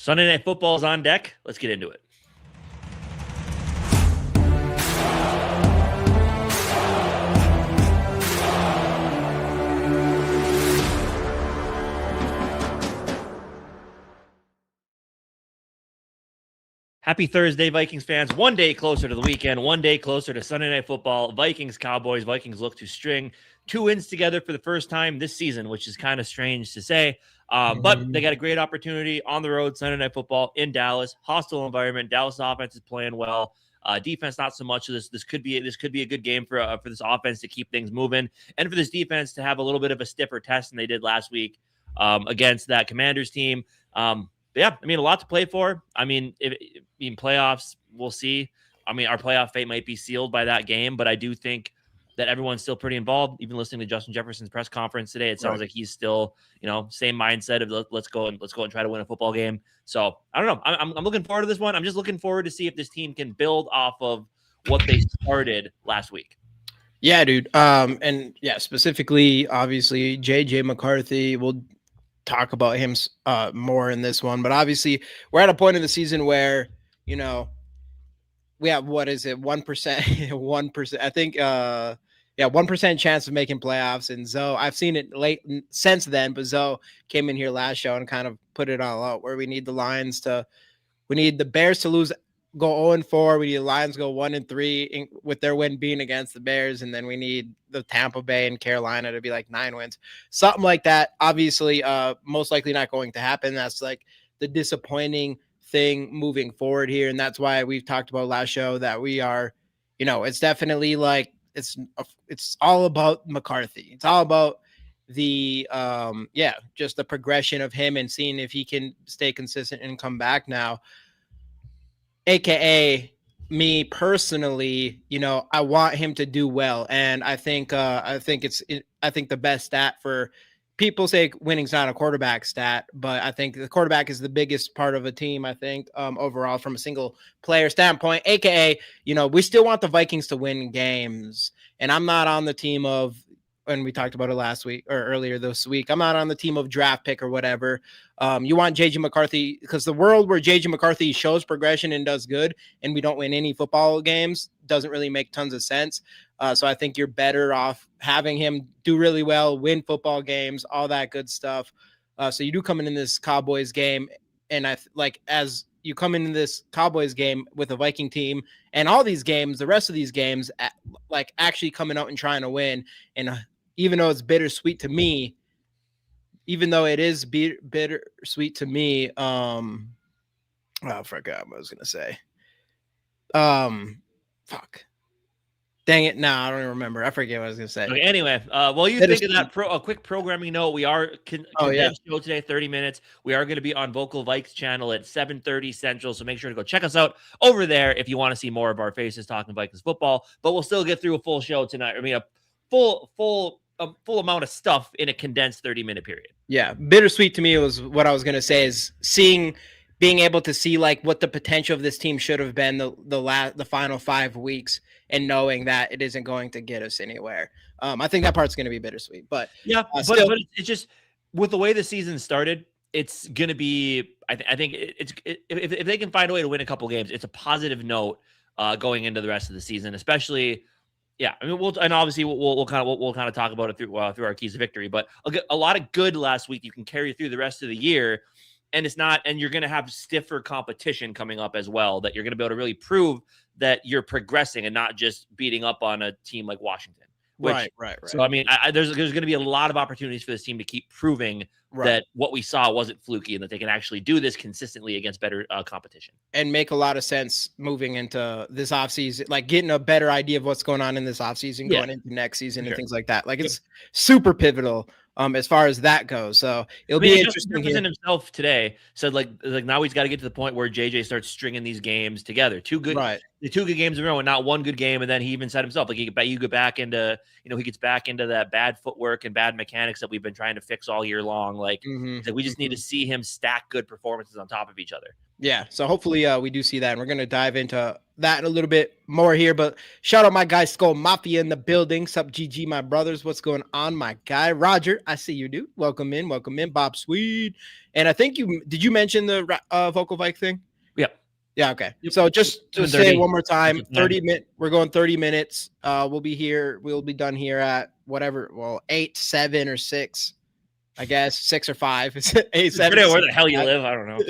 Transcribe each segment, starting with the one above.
Sunday Night Football is on deck. Let's get into it. Happy Thursday, Vikings fans. One day closer to the weekend, one day closer to Sunday Night Football. Vikings, Cowboys. Vikings look to string 2 wins together for the first time this season, which is kind of strange to say. But they got a great opportunity on the road, Sunday Night Football in Dallas. Hostile environment. Dallas offense is playing well. Defense, not so much. This could be a good game for this offense to keep things moving, and for this defense to have a little bit of a stiffer test than they did last week against that Commanders team. Yeah, I mean, a lot to play for. I mean, in playoffs, we'll see. I mean, our playoff fate might be sealed by that game, but I do think that everyone's still pretty involved. Even listening to Justin Jefferson's press conference today, it sounds like he's still, same mindset of let's go and try to win a football game. So I don't know. I'm looking forward to this one. I'm just looking forward to see if this team can build off of what they started last week. Yeah, dude. And yeah, specifically, obviously, JJ McCarthy will talk about him more in this one, but obviously we're at a point in the season where we have 1%, 1%, I think 1% chance of making playoffs. And Zoe, I've seen it late since then, but Zoe came in here last show and kind of put it all out where we need the Bears to go 0-4. We need the Lions go 1-3 with their win being against the Bears. And then we need the Tampa Bay and Carolina to be like 9 wins, something like that. Obviously, most likely not going to happen. That's like the disappointing thing moving forward here. And that's why we've talked about last show that we are, it's definitely like, it's all about McCarthy. It's all about the, just the progression of him and seeing if he can stay consistent and come back now. AKA me personally, I want him to do well. And I think the best stat for people say winning's not a quarterback stat, but I think the quarterback is the biggest part of a team, I think, overall from a single player standpoint, AKA, we still want the Vikings to win games. And I'm not on the team of, and we talked about it last week or earlier this week, I'm not on the team of draft pick or whatever. You want JJ McCarthy, because the world where JJ McCarthy shows progression and does good and we don't win any football games doesn't really make tons of sense. So I think you're better off having him do really well, win football games, all that good stuff. So you do come in this Cowboys game, and as you come into this Cowboys game with a Viking team and all these games, the rest of these games, like actually coming out and trying to win. And even though it's bittersweet to me, I forgot what I was going to say. Fuck. Dang it. No, I don't even remember. I forget what I was going to say. Okay, anyway, while you think of that, a quick programming note, we are condensed show today, 30 minutes. We are going to be on Vocal Vikes channel at 7:30 Central, so make sure to go check us out over there if you want to see more of our faces talking Vikings football. But we'll still get through a full show tonight. I mean, a full amount of stuff in a condensed 30-minute period. Yeah, bittersweet to me was what I was going to say is being able to see like what the potential of this team should have been the final 5 weeks and knowing that it isn't going to get us anywhere. I think that part's going to be bittersweet, but but it's just with the way the season started, it's going to be, I think if they can find a way to win a couple games, it's a positive note going into the rest of the season, especially. Yeah, I mean, we'll kind of talk about it through our keys to victory, but a lot of good last week you can carry through the rest of the year, and you're going to have stiffer competition coming up as well that you're going to be able to really prove that you're progressing and not just beating up on a team like Washington. Right. So I mean, there's going to be a lot of opportunities for this team to keep proving that what we saw wasn't fluky and that they can actually do this consistently against better competition. And make a lot of sense moving into this offseason, like getting a better idea of what's going on in this offseason, going into next season and things like that. Like it's super pivotal as far as that goes. So it'll be interesting. Jefferson himself today said like now he's got to get to the point where JJ starts stringing these games together. Two good games in a row and not one good game. And then he even said himself, like you get back into, he gets back into that bad footwork and bad mechanics that we've been trying to fix all year long. Like, we just need to see him stack good performances on top of each other. Yeah. So hopefully we do see that. And we're going to dive into that a little bit more here, but shout out my guy SKOL Mafia in the building. Sup, GG, my brothers. What's going on, my guy? Roger, I see you, dude. Welcome in. Bob Sweet. And I think did you mention the vocal Vike thing? Yep. Yeah, okay. Yep. So just to say it one more time, 30 minutes. We're going 30 minutes. We'll be here. We'll be done here at whatever. Well, 8, 7, or 6. I guess 6 or 5. It's 8, 7. Where the hell you live? I don't know.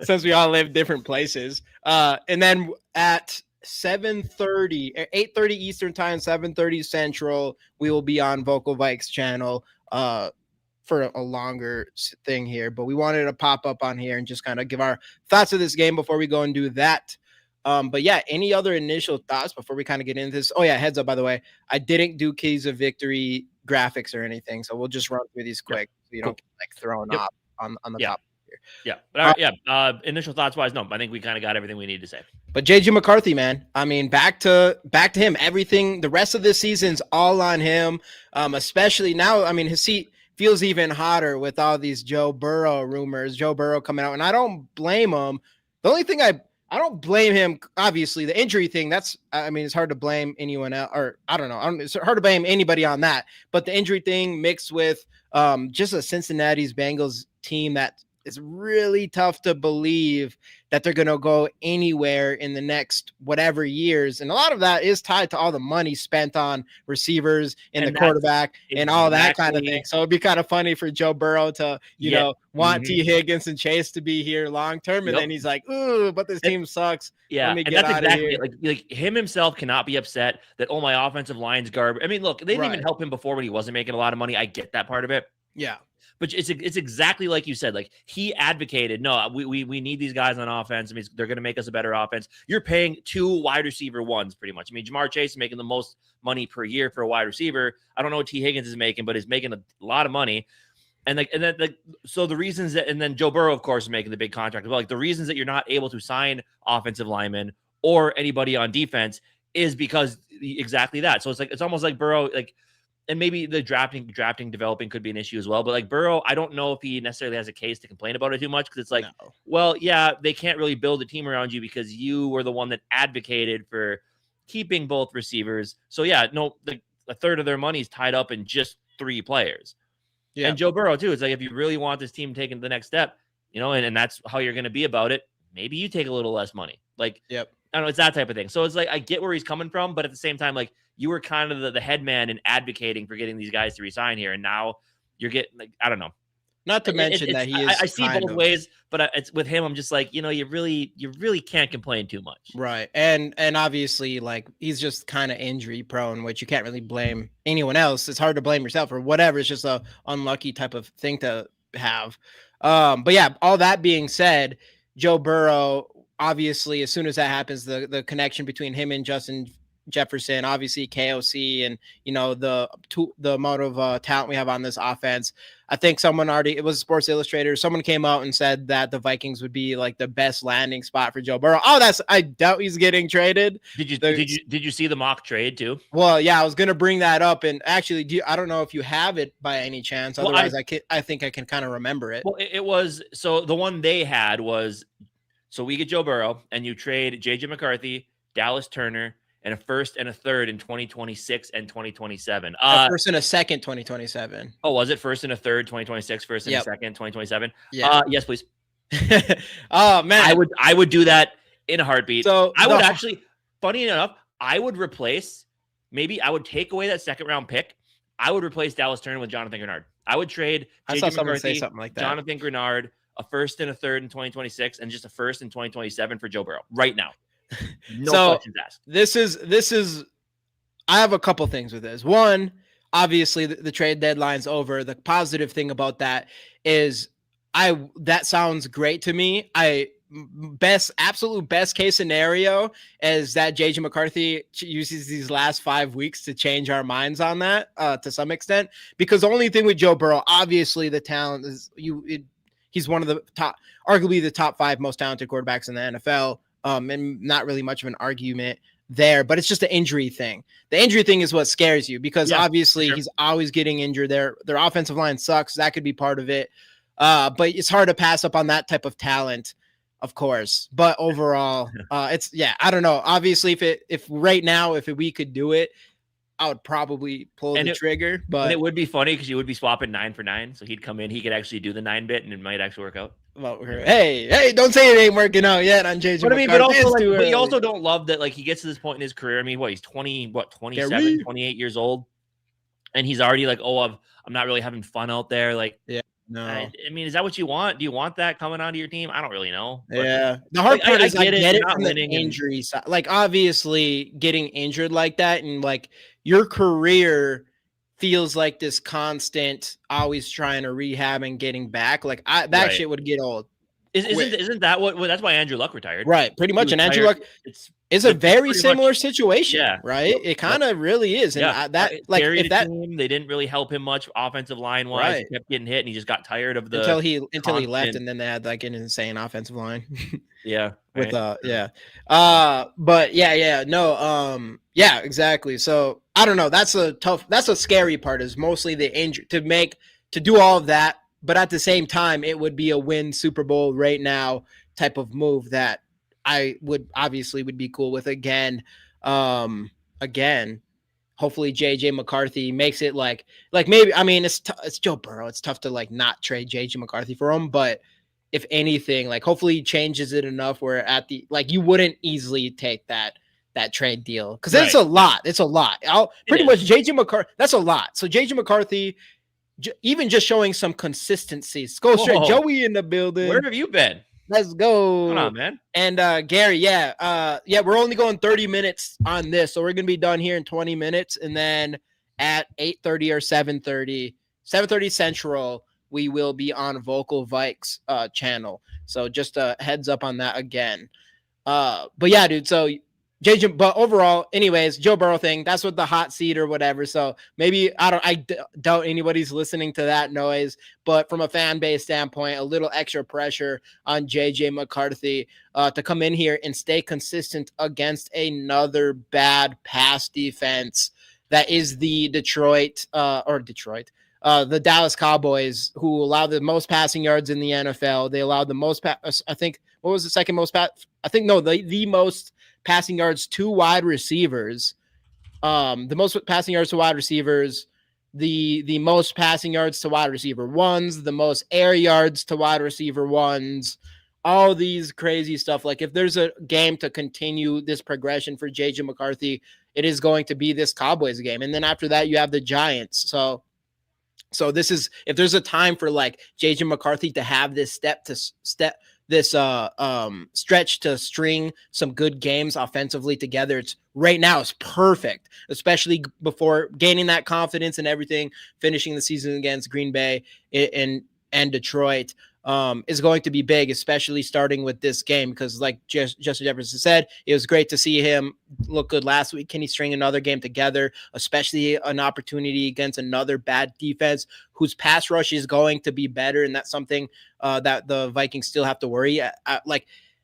Since we all live different places. And then at 7:30, 8:30 Eastern time, 7:30 Central, we will be on Vocal Vikes channel for a longer thing here. But we wanted to pop up on here and just kind of give our thoughts of this game before we go and do that. But yeah, any other initial thoughts before we kind of get into this? Oh yeah, heads up, by the way, I didn't do keys of victory graphics or anything, so we'll just run through these quick so you don't get like thrown off on the top here. Yeah, but initial thoughts wise, no, I think we kind of got everything we need to say. But JJ McCarthy, man, I mean, back to him. Everything, the rest of this season's all on him. Especially now, I mean, his seat feels even hotter with all these Joe Burrow rumors. Joe Burrow coming out, and I don't blame him. The only thing I don't blame him, obviously, the injury thing, I mean, it's hard to blame anyone else, or I don't know. It's hard to blame anybody on that. But the injury thing mixed with just a Cincinnati's Bengals team that is really tough to believe that they're going to go anywhere in the next whatever years. And a lot of that is tied to all the money spent on receivers and the quarterback and all that kind of thing. So it'd be kind of funny for Joe Burrow to, you know, want T. Higgins and Chase to be here long term. And then he's like, ooh, but this team sucks. Yeah. Let me and get that's out exactly of here. like him himself cannot be upset that, oh, my offensive line's garbage. I mean, look, they didn't even help him before when he wasn't making a lot of money. I get that part of it. Yeah. But it's exactly like you said. Like, he advocated, no, we need these guys on offense. I mean, they're going to make us a better offense. You're paying 2 wide receiver ones pretty much. I mean, Jamar Chase is making the most money per year for a wide receiver. I don't know what T. Higgins is making, but he's making a lot of money. So the reasons that, and then Joe Burrow, of course, is making the big contract. But like, the reasons that you're not able to sign offensive linemen or anybody on defense is because exactly that. So it's almost like Burrow, like. And maybe the drafting, developing could be an issue as well. But like Burrow, I don't know if he necessarily has a case to complain about it too much, because it's like, well, yeah, they can't really build a team around you because you were the one that advocated for keeping both receivers. So yeah, no, a third of their money is tied up in just 3 players. Yeah. And Joe Burrow too. It's like, if you really want this team taking the next step, you know, and that's how you're going to be about it, maybe you take a little less money. Like, I don't know, it's that type of thing. So it's like, I get where he's coming from, but at the same time, like, you were kind of the head man and advocating for getting these guys to resign here. And now you're getting, like, I don't know. Not to mention that he is. I see both ways, but it's with him. I'm just like, you know, you really can't complain too much. Right. And obviously, like, he's just kind of injury prone, which you can't really blame anyone else. It's hard to blame yourself or whatever. It's just a unlucky type of thing to have. But yeah, all that being said, Joe Burrow, obviously, as soon as that happens, the connection between him and Justin Jefferson, obviously KOC, and you know the amount of talent we have on this offense. I think it was Sports Illustrated, someone came out and said that the Vikings would be like the best landing spot for Joe Burrow. I doubt he's getting traded. Did you see the mock trade too? Well, yeah, I was gonna bring that up, and actually, I don't know if you have it by any chance. Otherwise, I think I can kind of remember it. Well, it was, so the one they had was, so we get Joe Burrow and you trade JJ McCarthy, Dallas Turner, and a first and a third in 2026 and 2027. First and a second 2027. Oh, was it first and a third 2026, first and a second 2027? Yeah. Yes, please. Oh man, I would do that in a heartbeat. So I would actually, funny enough, I would take away that second round pick. I would replace Dallas Turner with Jonathan Grenard. I would trade JJ McCarthy, say something like that. Jonathan Grenard, a first and a third in 2026, and just a first in 2027 for Joe Burrow right now. No questions asked. This is I have a couple things with this. One, obviously the trade deadline's over. The positive thing about that is that sounds great to me. Absolute best case scenario is that JJ McCarthy uses these last 5 weeks to change our minds on that to some extent, because the only thing with Joe Burrow, obviously the talent is he's one of the arguably the top 5 most talented quarterbacks in the NFL. And not really much of an argument there, but it's just an injury thing. The injury thing is what scares you, because obviously he's always getting injured. Their offensive line sucks. That could be part of it. But it's hard to pass up on that type of talent. of course. But overall, it's I don't know. Obviously, if right now if we could do it, I would probably pull the trigger. But it would be funny because you would be swapping 9 for 9. So he'd come in, he could actually do the 9 bit, and it might actually work out. Well, hey, don't say it ain't working out yet on JJ. But I mean, but also, like, but you also don't love that, like, he gets to this point in his career. I mean, he's 27, 28 years old, and he's already like, oh, I'm not really having fun out there. Like, no. I mean, is that what you want? Do you want that coming onto your team? I don't really know. But, the hard part is I get it from the injury side. Like, obviously, getting injured like that and like your career feels like this constant, always trying to rehab and getting back. Like that shit would get old. Isn't that what? That's why Andrew Luck retired, right? Pretty much. And Andrew Luck is a very similar situation, right? It kind of really is. And that, like, if that team, they didn't really help him much offensive line wise. He kept getting hit, and he just got tired of the until he left, and then they had like an insane offensive line. With but exactly. So I don't know. That's a scary part, is mostly the injury to do all of that. But at the same time, it would be a win Super Bowl right now type of move that I would be cool with. Again, hopefully JJ McCarthy makes it like maybe, I mean, it's Joe Burrow. It's tough to like not trade JJ McCarthy for him, but if anything, like hopefully he changes it enough where at the, like, you wouldn't easily take that trade deal. Cause it's a lot. It's a lot. Pretty much JJ McCarthy. That's a lot. So JJ McCarthy, even just showing some consistency. Go straight. Joey in the building. Where have you been? Let's go. Come on, man. And Gary, we're only going 30 minutes on this, so we're gonna be done here in 20 minutes, and then at 8:30 or 7:30 Central, we will be on Vocal Vikes channel. So just a heads up on that again. But yeah, dude. So JJ, but overall, anyways, Joe Burrow thing, that's what the hot seat or whatever. So maybe I doubt anybody's listening to that noise, but from a fan base standpoint, a little extra pressure on JJ McCarthy to come in here and stay consistent against another bad pass defense that is the the Dallas Cowboys, who allow the most passing yards in the NFL. They allowed the most, I think, what was the second most the most passing yards to wide receivers. The most passing yards to wide receivers, the most passing yards to wide receiver ones, the most air yards to wide receiver ones, all these crazy stuff. Like, if there's a game to continue this progression for JJ McCarthy, it is going to be this Cowboys game. And then after that, you have the Giants. So this is, if there's a time for like JJ McCarthy to have this stretch to string some good games offensively together, it's right now. It's perfect, especially before gaining that confidence and everything, finishing the season against Green Bay and Detroit is going to be big, especially starting with this game, because like Justin Jefferson said, it was great to see him look good last week. Can he string another game together, especially an opportunity against another bad defense whose pass rush is going to be better? And that's something that the Vikings still have to worry.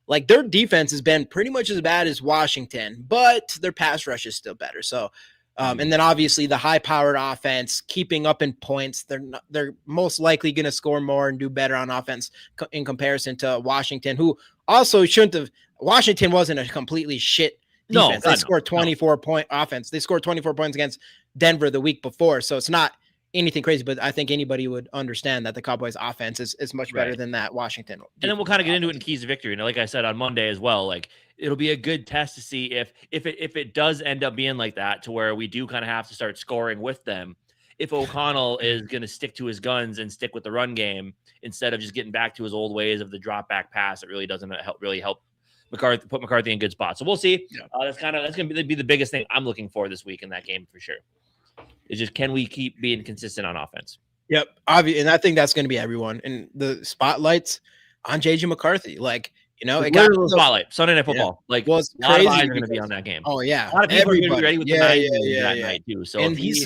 Like their defense has been pretty much as bad as Washington, but their pass rush is still better. So and then obviously the high-powered offense keeping up in points. They're most likely going to score more and do better on offense in comparison to Washington, who also shouldn't have. Washington wasn't a completely shit defense. They scored 24-point offense. They scored 24 points against Denver the week before, so it's not anything crazy. But I think anybody would understand that the Cowboys' offense is much better than that Washington. And then we'll kind of get into it in keys of victory. And like I said on Monday as well, like, it'll be a good test to see if it does end up being like that, to where we do kind of have to start scoring with them. If O'Connell is going to stick to his guns and stick with the run game instead of just getting back to his old ways of the drop back pass, it really doesn't help McCarthy, put McCarthy in good spots. So we'll see. Yeah. That's going to be the biggest thing I'm looking for this week in that game for sure. It's just, can we keep being consistent on offense? Yep. And I think that's going to be everyone. And the spotlights on JJ McCarthy, like, you know, it got a spotlight. Sunday Night Football. Yeah. Like, was a lot of eyes are going to be on that game. Oh yeah, a lot of people are going to be ready with the night night too. So, and he's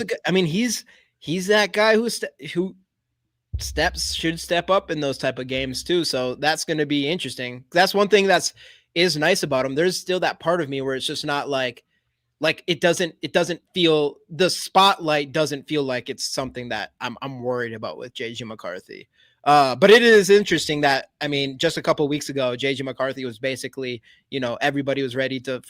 that guy who should step up in those type of games too. So that's going to be interesting. That's one thing is nice about him. There's still that part of me where it's just not like it doesn't feel, the spotlight doesn't feel like it's something that I'm worried about with JJ McCarthy. But it is interesting that, I mean, just a couple of weeks ago, JJ McCarthy was basically, everybody was ready to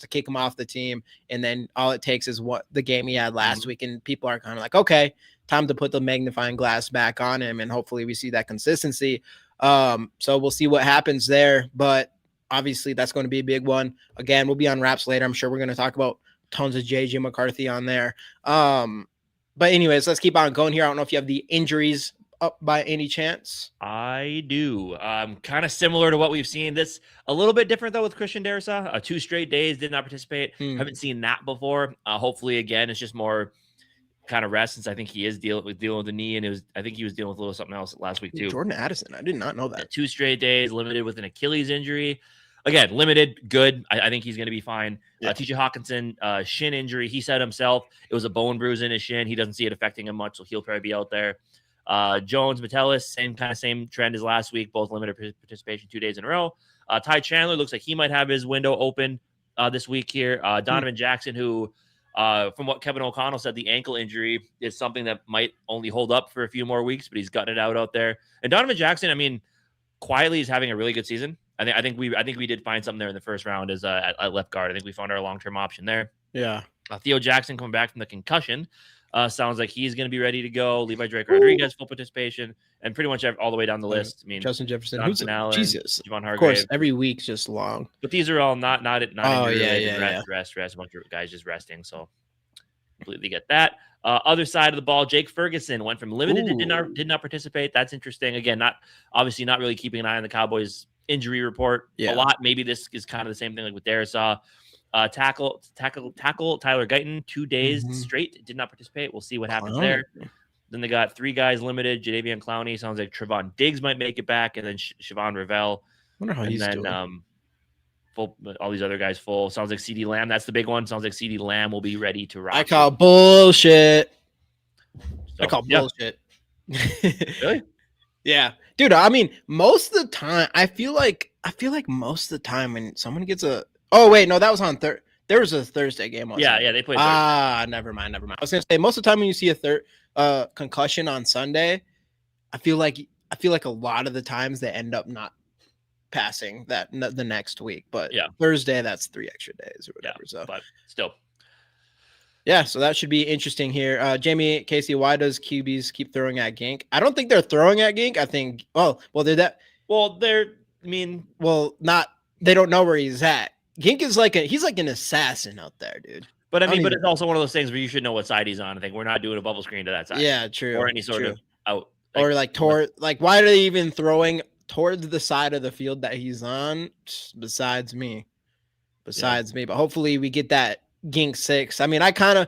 kick him off the team. And then all it takes is what the game he had last week. And people are kind of like, okay, time to put the magnifying glass back on him. And hopefully we see that consistency. So we'll see what happens there. But obviously that's going to be a big one. Again, we'll be on Wraps later. I'm sure we're going to talk about tons of JJ McCarthy on there. But anyways, let's keep on going here. I don't know if you have the injuries up by any chance. I do. Kind of similar to what we've seen. This a little bit different though with Christian Darrisaw. 2 straight days did not participate. Haven't seen that before. Hopefully, again, it's just more kind of rest since I think he is dealing with the knee, and I think he was dealing with a little something else last week too. Jordan Addison, I did not know that. 2 straight days, limited with an Achilles injury. Again, limited, good. I think he's going to be fine. Yeah. TJ Hawkinson, shin injury. He said himself it was a bone bruise in his shin. He doesn't see it affecting him much, so he'll probably be out there. Jones, Metellus, same trend as last week, both limited participation 2 days in a row. Ty Chandler looks like he might have his window open this week here. Donovan Jackson, who, from what Kevin O'Connell said, the ankle injury is something that might only hold up for a few more weeks, but he's gutted it out there. And Donovan Jackson, I mean, quietly is having a really good season. I think we did find something there in the first round as at left guard. I think we found our long-term option there. Yeah. Theo Jackson coming back from the concussion. Sounds like he's going to be ready to go. Levi Drake Rodriguez, full participation, and pretty much all the way down the list. I mean, Justin Jefferson, Allen, Jesus, Javon Hargrave. Of course, every week's just long. But these are all not. Oh yeah, rest. A bunch of guys just resting. So completely get that. Other side of the ball, Jake Ferguson went from limited to did not participate. That's interesting. Again, not really keeping an eye on the Cowboys injury report a lot. Maybe this is kind of the same thing like with Darrisaw. Tackle Tyler Guyton 2 days straight did not participate. We'll see what happens there. Then they got 3 guys limited. Jadeveon Clowney, sounds like Trevon Diggs might make it back, and then Siobhan Ravel. Wonder how he's doing. Full, all these other guys full. Sounds like CD Lamb. That's the big one. Sounds like CD Lamb will be ready to rock. I call bullshit. Bullshit. Really? Yeah, dude. I mean, most of the time, I feel like most of the time when someone gets a. Oh wait, no, that was on there was a Thursday game. Yeah, they played. Never mind. I was gonna say most of the time when you see a concussion on Sunday, I feel like a lot of the times they end up not passing that the next week. But Thursday, that's 3 extra days or whatever. So, but still. Yeah, so that should be interesting here. Jamie Casey, why does QBs keep throwing at Gink? I don't think they're throwing at Gink. I think they don't know where he's at. Gink is he's like an assassin out there, dude. But it's also one of those things where you should know what side he's on. I think we're not doing a bubble screen to that side. Yeah, true. Or any sort of out. Or why are they even throwing towards the side of the field that he's on? Besides me. But hopefully we get that Gink 6. I mean, I kind of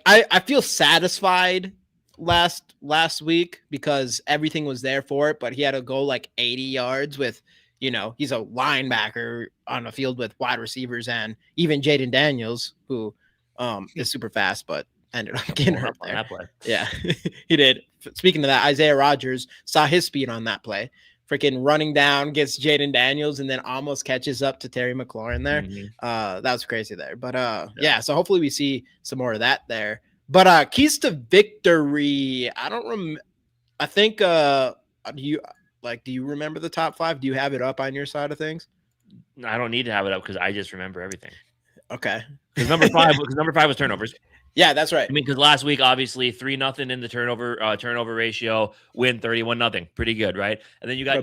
I feel satisfied last week because everything was there for it, but he had to go 80 yards with, he's a linebacker on a field with wide receivers and even Jaden Daniels, who is super fast, but ended up getting hurt there. That play. Yeah, he did. Speaking of that, Isaiah Rodgers saw his speed on that play. Freaking running down, gets Jaden Daniels, and then almost catches up to Terry McLaurin there. That was crazy there. But so hopefully we see some more of that there. But keys to victory. I don't remember. I think do you remember the top 5? Do you have it up on your side of things? I don't need to have it up because I just remember everything. Okay. Because number 5 was turnovers. Yeah, that's right. I mean, because last week, obviously, 3-0 in the turnover ratio, win 31-0. Pretty good, right? And then you got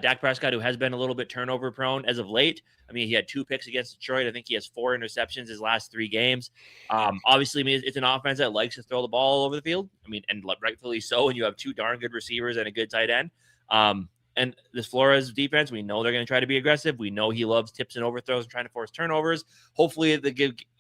Dak Prescott, who has been a little bit turnover prone as of late. I mean, he had 2 picks against Detroit. I think he has 4 interceptions his last 3 games. Obviously, I mean, it's an offense that likes to throw the ball all over the field. I mean, and rightfully so. And you have 2 darn good receivers and a good tight end. And this Flores defense, we know they're going to try to be aggressive. We know he loves tips and overthrows and trying to force turnovers. Hopefully,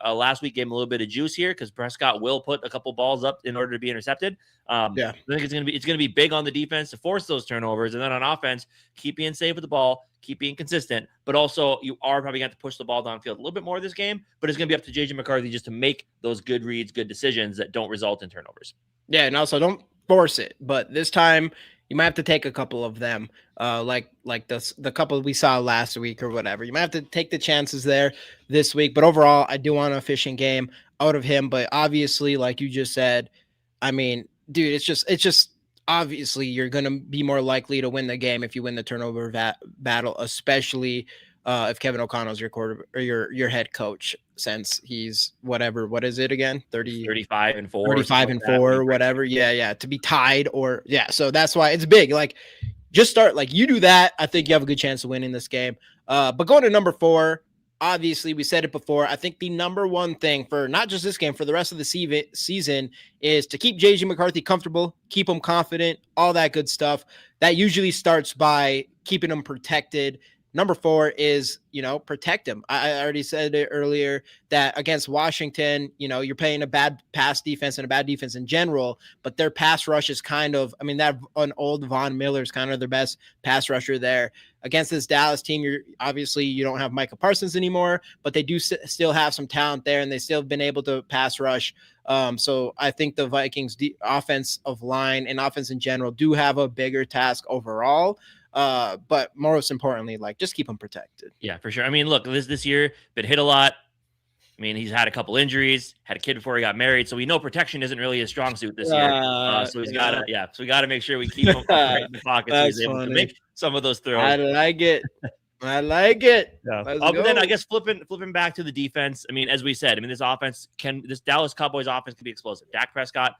last week gave him a little bit of juice here because Prescott will put a couple balls up in order to be intercepted. I think it's going to be big on the defense to force those turnovers, and then on offense, keep being safe with the ball, keep being consistent. But also, you are probably going to have to push the ball downfield a little bit more this game. But it's going to be up to JJ McCarthy just to make those good reads, good decisions that don't result in turnovers. Yeah, and also don't force it. But this time, you might have to take a couple of them, like the couple we saw last week or whatever. You might have to take the chances there this week. But overall, I do want an efficient game out of him. But obviously, like you just said, I mean, dude, it's just obviously you're going to be more likely to win the game if you win the turnover battle, especially if Kevin O'Connell's your quarter or your head coach, since he's whatever, what is it again? 35-4, 35-4, whatever. Yeah. To be tied or so that's why it's big. Like, just start, like, you do that, I think you have a good chance of winning this game. But going to number 4, obviously we said it before. I think the number one thing for not just this game, for the rest of the season is to keep JJ McCarthy comfortable, keep him confident, all that good stuff. That usually starts by keeping him protected. Number 4 is, protect him. I already said it earlier that against Washington, you're playing a bad pass defense and a bad defense in general, but their pass rush is that an old Von Miller is kind of their best pass rusher there. Against this Dallas team, you don't have Micah Parsons anymore, but they do still have some talent there, and they still have been able to pass rush. So I think the Vikings offensive line and offense in general do have a bigger task overall. But most importantly, like, just keep him protected. Yeah, for sure. I mean, look, this year been hit a lot. I mean, he's had a couple injuries, had a kid before he got married, so we know protection isn't really his strong suit this year. So we got to make sure we keep him right in the pocket so he's able to make some of those throws. I like it. Yeah. But then I guess flipping back to the defense. I mean, as we said, this Dallas Cowboys offense can be explosive. Dak Prescott,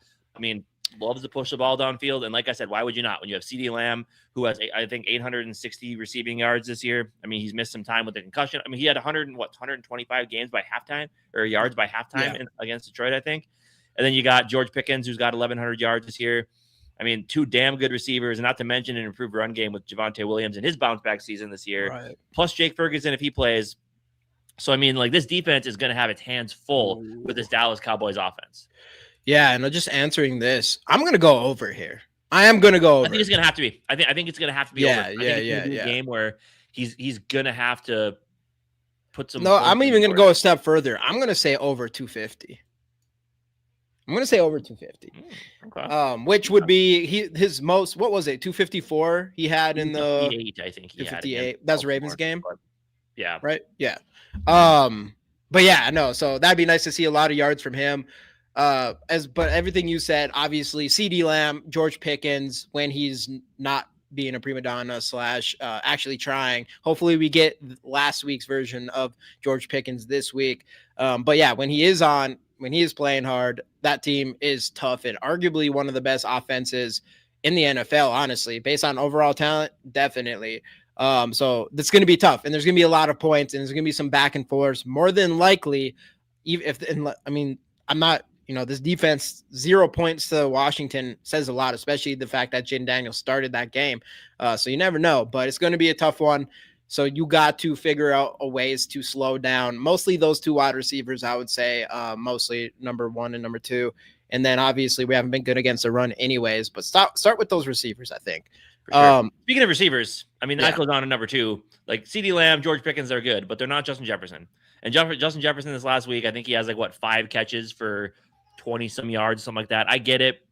loves to push the ball downfield. And like I said, why would you not? When you have CeeDee Lamb, who has, I think, 860 receiving yards this year. He's missed some time with the concussion. He had 125 games by halftime, or yards by halftime against Detroit, I think. And then you got George Pickens, who's got 1,100 yards this year. Two damn good receivers, and not to mention an improved run game with Javonte Williams in his bounce back season this year. Right. Plus Jake Ferguson if he plays. So, this defense is going to have its hands full with this Dallas Cowboys offense. Yeah, and just answering this, I'm going to go over here. I am going to go over. I think it's going to have to be. I think it's going to have to be over. I think it's a game where he's going to have to put some. No, I'm even going to go a step further. I'm going to say over 250. I'm going to say over 250. Okay. Which would be his most, what was it, 254 he had in the 258, I think. 258. That's Ravens game? Yeah. Right? Yeah. But yeah, no, so that'd be nice to see a lot of yards from him. But everything you said, obviously, CeeDee Lamb, George Pickens, when he's not being a prima donna / actually trying. Hopefully we get last week's version of George Pickens this week. But yeah, when he is playing hard, that team is tough and arguably one of the best offenses in the NFL, honestly, based on overall talent, definitely. So that's going to be tough, and there's going to be a lot of points, and there's going to be some back and forth. More than likely, I'm not. This defense, 0 points to Washington says a lot, especially the fact that Jaden Daniels started that game. So you never know, but it's going to be a tough one. So you got to figure out a ways to slow down mostly those 2 wide receivers, I would say, mostly number 1 and number 2. And then obviously we haven't been good against the run anyways, but start with those receivers, I think. Sure. Speaking of receivers, that goes on to number 2. Like CeeDee Lamb, George Pickens are good, but they're not Justin Jefferson. And Justin Jefferson this last week, I think he has 5 catches for 20 some yards, something like that. I get it.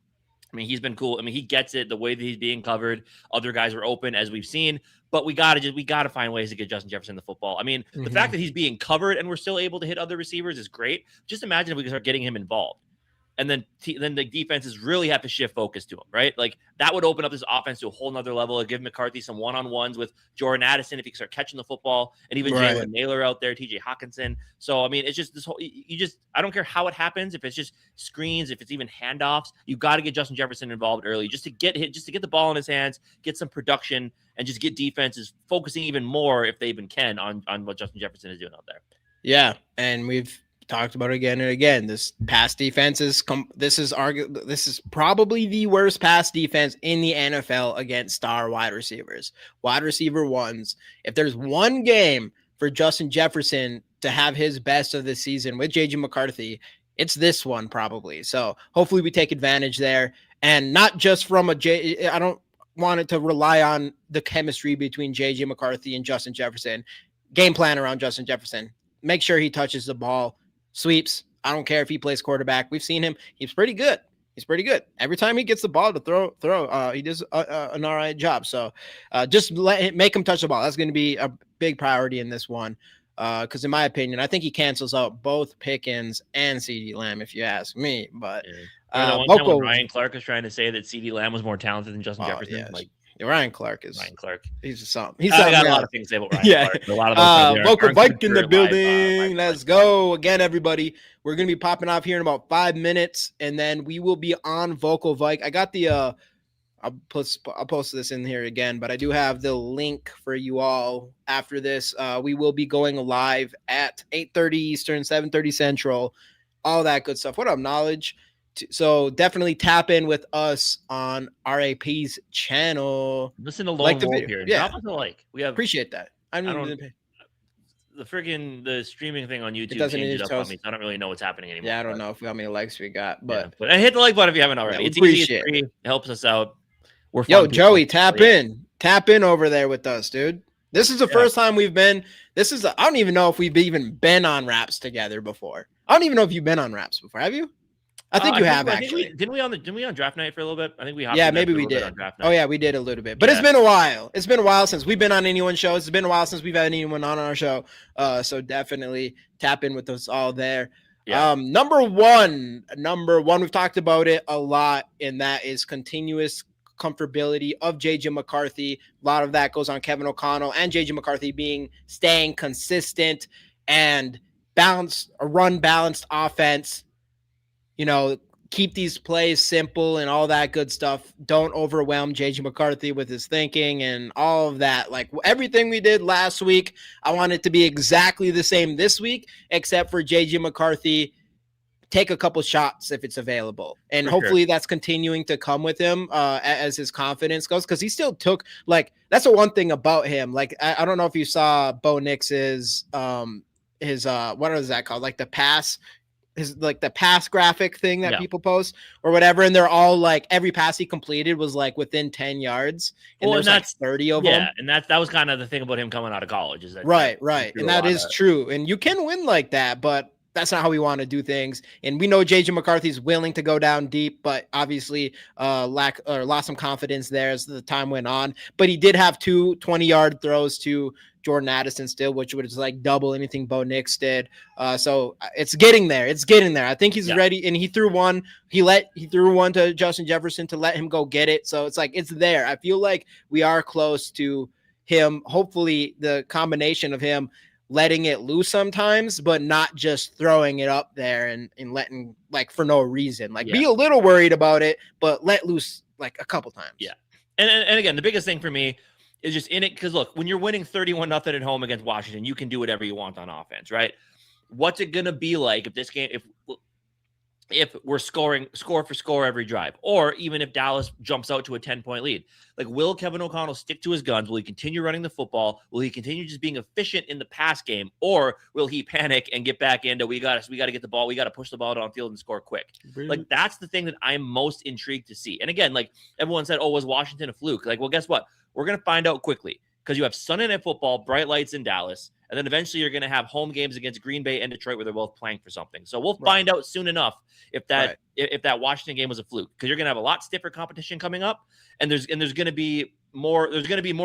He's been cool. He gets it. The way that he's being covered, other guys are open, as we've seen. But we gotta find ways to get Justin Jefferson the football. The fact that he's being covered and we're still able to hit other receivers is great. Just imagine if we could start getting him involved. And then the defenses really have to shift focus to him, right? Like, that would open up this offense to a whole nother level. It'd give McCarthy some one-on-ones with Jordan Addison if he can start catching the football, and even Jalen Naylor out there, TJ Hawkinson. So, it's just this whole, I don't care how it happens, if it's just screens, if it's even handoffs, you got to get Justin Jefferson involved early just to get the ball in his hands, get some production, and just get defenses focusing even more, if they even can, on what Justin Jefferson is doing out there. Yeah, and we've talked about it again and again. This pass defense is this is probably the worst pass defense in the NFL against star wide receivers, wide receiver ones. If there's one game for Justin Jefferson to have his best of the season with JJ McCarthy, it's this one probably. So hopefully we take advantage there, and not just from I don't want it to rely on the chemistry between JJ McCarthy and Justin Jefferson. Game plan around Justin Jefferson. Make sure he touches the ball. Sweeps. I don't care if he plays quarterback. We've seen him. He's pretty good. Every time he gets the ball to throw, he does an all right job. So just make him touch the ball. That's going to be a big priority in this one. Because in my opinion, I think he cancels out both Pickens and CeeDee Lamb, if you ask me. But Remember that one time when Ryan Clark was trying to say that CeeDee Lamb was more talented than Justin Jefferson? Yes. Like Ryan Clark. He's something. I got a lot of things to say about Ryan Clark. A lot of those Vocal Vike in the building. Let's go again, everybody. We're gonna be popping off here in about 5 minutes, and then we will be on Vocal Vike. I got the I'll post this in here again, but I do have the link for you all after this. We will be going live at 8:30 Eastern, 7:30 Central, all that good stuff. What up, Knowledge? So definitely tap in with us on RAP's channel. Listen to Lone Wolf here. Yeah, drop us a like. We appreciate that. The streaming thing on YouTube changed up on me. So I don't really know what's happening anymore. Yeah, I don't know how many likes we got, but hit the like button if you haven't already. It's easy, it's free. It helps us out. We're fun Yo, Joey, tap in over there with us, dude. This is the first time we've been. I don't even know if we've even been on Raps together before. I don't even know if you've been on Raps before. Have you? I think you have actually. Didn't we on draft night for a little bit? I think we. Maybe we did. Oh yeah, we did a little bit, but it's been a while. It's been a while since we've been on anyone's show. It's been a while since we've had anyone on our show. So definitely tap in with us all there. Yeah. Number one, we've talked about it a lot, and that is continuous comfortability of JJ McCarthy. A lot of that goes on Kevin O'Connell and JJ McCarthy staying consistent and balanced offense. Keep these plays simple and all that good stuff. Don't overwhelm JJ McCarthy with his thinking and all of that. Like everything we did last week, I want it to be exactly the same this week, except for JJ McCarthy take a couple shots if it's available. And hopefully that's continuing to come with him as his confidence goes. Cause he still took that's the one thing about him. Like, I don't know if you saw Bo Nix's, his what is that called? Like the pass, the pass graphic thing that people post or whatever. And they're all every pass he completed was within 10 yards. And there's 30 of them. Yeah. And that was kind of the thing about him coming out of college is that. Right. And that is true. And you can win like that, but that's not how we want to do things. And we know JJ McCarthy's willing to go down deep, but obviously lost some confidence there as the time went on. But he did have 2 20-yard throws to Jordan Addison still, which was double anything Bo Nix did. So it's getting there. I think he's ready. And he threw one. He threw one to Justin Jefferson to let him go get it. So it's there. I feel like we are close to him. Hopefully the combination of him letting it loose sometimes, but not just throwing it up there and letting for no reason. Be a little worried about it, but let loose a couple times. Yeah. And again, the biggest thing for me is just in it. Cause look, when you're winning 31-0 at home against Washington, you can do whatever you want on offense, right? What's it going to be like if this game, if we're score for score every drive, or even if Dallas jumps out to a 10-point lead? Will Kevin O'Connell stick to his guns? Will he continue running the football? Will he continue just being efficient in the pass game? Or will he panic and get back into, we got to get the ball. We got to push the ball downfield and score quick. Really? That's the thing that I'm most intrigued to see. And again, everyone said, was Washington a fluke? Well, guess what? We're going to find out quickly because you have Sunday Night Football, bright lights in Dallas. And then eventually you're going to have home games against Green Bay and Detroit where they're both playing for something. So we'll find out soon enough if that Washington game was a fluke, because you're going to have a lot stiffer competition coming up, and there's going to be more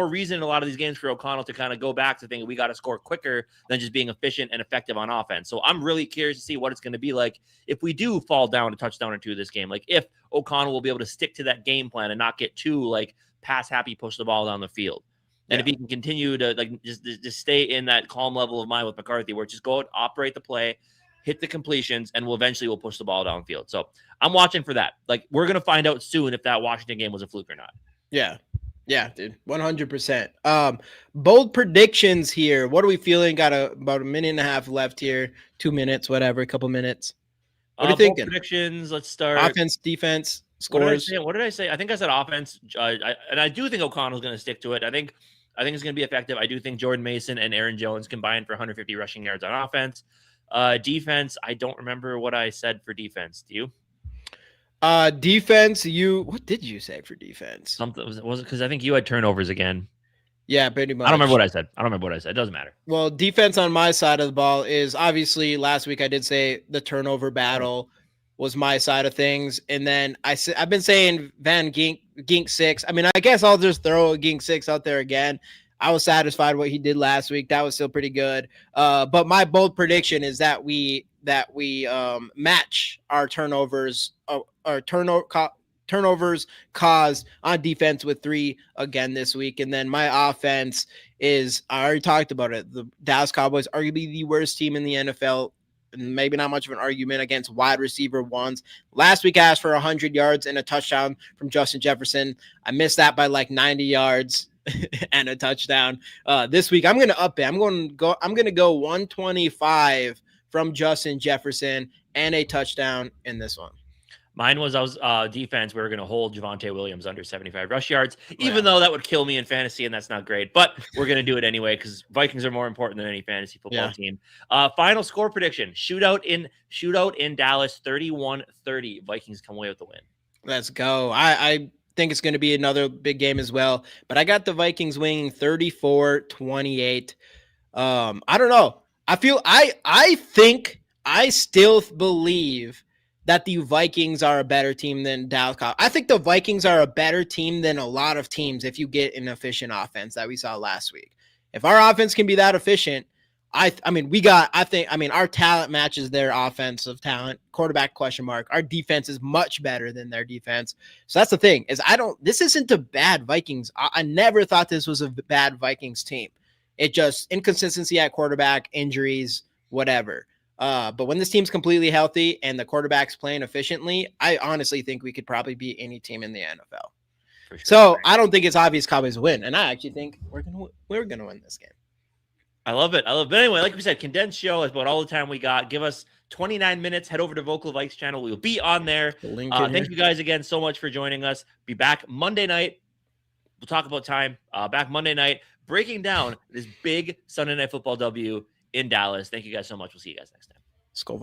reason in a lot of these games for O'Connell to kind of go back to thinking we got to score quicker than just being efficient and effective on offense. So I'm really curious to see what it's going to be like if we do fall down a touchdown or two this game. If O'Connell will be able to stick to that game plan and not get too pass happy, push the ball down the field. And if he can continue to just stay in that calm level of mind with McCarthy, where just go out, operate the play, hit the completions, and we'll push the ball downfield. So I'm watching for that. We're going to find out soon if that Washington game was a fluke or not. Yeah. Yeah, dude. 100%. Bold predictions here. What are we feeling? Got about a minute and a half left here. 2 minutes, whatever, a couple minutes. What are you thinking? Predictions. Let's start. Offense, defense, scores. What did I say? I think I said offense. And I do think O'Connell's going to stick to it. I think it's going to be effective. I do think Jordan Mason and Aaron Jones combined for 150 rushing yards on offense. Defense, I don't remember what I said for defense. Do you? Defense, what did you say for defense? Something was it because I think you had turnovers again. Yeah, pretty much. I don't remember what I said. It doesn't matter. Well, defense on my side of the ball is obviously last week I did say the turnover battle was my side of things. And then I've been saying Van Gink 6. I mean, I guess I'll just throw a Gink 6 out there again. I was satisfied what he did last week. That was still pretty good. But my bold prediction is that we match our turnovers caused on defense with 3 again this week. And then my offense is, I already talked about it. The Dallas Cowboys, arguably the worst team in the NFL. Maybe not much of an argument against wide receiver ones. Last week, I asked for 100 yards and a touchdown from Justin Jefferson. I missed that by like 90 yards and a touchdown. This week, I'm going to up it. I'm going to go 125 from Justin Jefferson and a touchdown in this one. Mine was defense. We were going to hold Javonte Williams under 75 rush yards, even though that would kill me in fantasy, and that's not great. But we're going to do it anyway because Vikings are more important than any fantasy football team. Final score prediction: shootout in Dallas, 31-30. Vikings come away with the win. Let's go. I think it's going to be another big game as well, but I got the Vikings winning 34-28. I don't know. I still believe that the Vikings are a better team than Dallas Cowboys. I think the Vikings are a better team than a lot of teams if you get an efficient offense that we saw last week. If our offense can be that efficient, our talent matches their offensive talent. Quarterback question mark. Our defense is much better than their defense. So that's the thing is this isn't a bad Vikings. I never thought this was a bad Vikings team. It just inconsistency at quarterback, injuries, whatever. But when this team's completely healthy and the quarterback's playing efficiently, I honestly think we could probably beat any team in the NFL. Sure. So I don't think it's obvious Cowboys win, and I actually think we're gonna win this game. I love it. But anyway, like we said, condensed show is about all the time we got. Give us 29 minutes. Head over to Vocal Vikes channel. We will be on there. Thank you guys again so much for joining us. Be back Monday night. We'll talk about time. Back Monday night, breaking down this big Sunday Night Football W in Dallas. Thank you guys so much. We'll see you guys next time. SKOL.